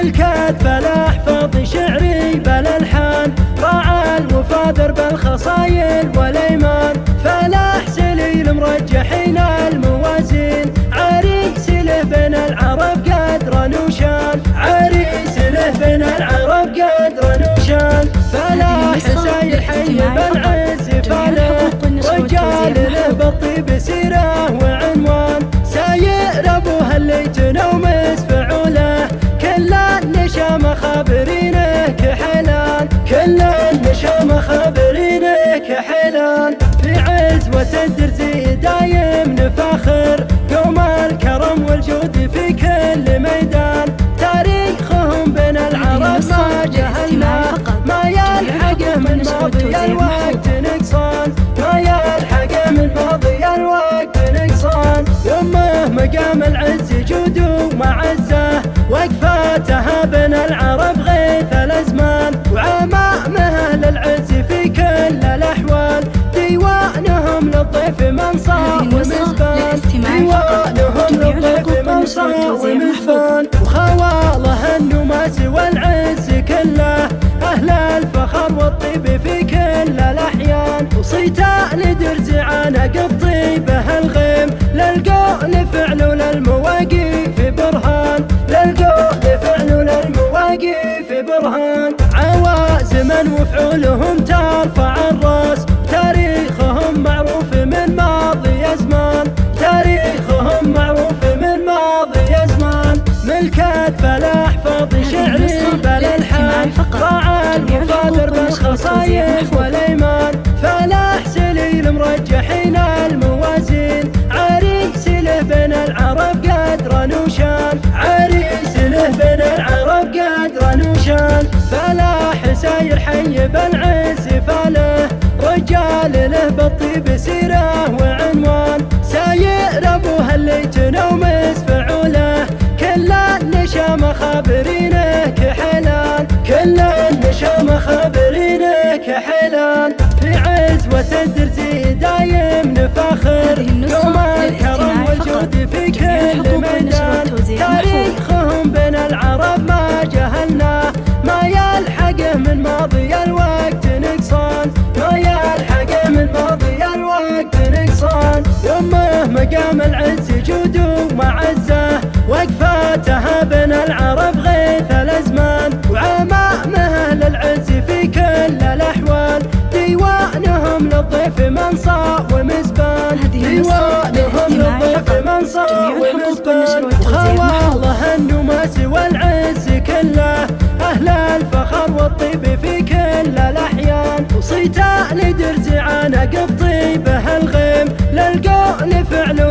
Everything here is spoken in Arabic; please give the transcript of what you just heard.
ملكة فلاح فاضي شعري بالالحان، راعى الوفا درب الخصايل والايمان. فلاح سليل مرجحين الموازين، عريس له بين العرب قدر وشان، عريس له بين العرب قدر وشان. فلاح ساير حي بالعز فاله، رجال له بالطيب سيره وعنوان. ساير ابوها اللي تنوم مسفعوله، كل النشام خابرينه كحلان، كل النشام خابرينه كحلان. في عزوة الدرزي دايم نفاخر، قوم الكرم والجود في كل ميدان. تاريخهم بين العرب ما جهلنا، ما يلحقه من ماضي الوقت نقصان، ما يلحقه من ماضي الوقت نقصان. يمه مقام العز جود ومعزه، وقفاتها بين العرب غيث الازمان. وعمامه اهل العز في كل الاحوال، ديوانهم للضيف منصار ومزبان، ديوانهم للضيف منصار ومزبان. وخواله النماس والعز كله، اهل الفخر والطيب في كل الاحيان. وصيتا لدرز عانق بطيبه الغيم، للقول فعل للمواقف برهان، للقول فعل للمواقف برهان. عوازما وفعولهم ترفع الراس، تاريخهم معروف من ماضي ازمان، تاريخهم معروف من ماضي ازمان. ملكة فلاح فاضي شعري بالالحان، راعى الوفا درب الخصايل والايمان. فلاح سليل مرجحين الموازين، عريس له بين العرب قدر وشان، عريس له بين العرب قدر وشان. فلاح ساير حي بالعز فاله، رجال له بالطيب سيره وعنوان. ساير ابوها اللي تنوم مسفعوله، كل النشام خابرينه كحلان، كل النشام خابرينه كحلان. في عزوة الدرزي دايم نفاخر، قوم الكرم والجود في كل ميدان. تاريخهم بين العرب ما جهلنا، ما يلحقه من ماضي الوقت نقصان، ما يلحقه من ماضي الوقت نقصان. يمه مقام العز جود ومعزه، وقفاتها بين العرب غيث الازمان. وعمامه اهل العز في كل الاحوال، ديوانهم للضيف منصار ومزبان، ديوانهم للضيف منصار ومزبان. وخواله النماس والعز كله، اهل الفخر والطيب في كل الاحيان. وصيتا لدرز عانق بطيبه الغيم، للقول فعل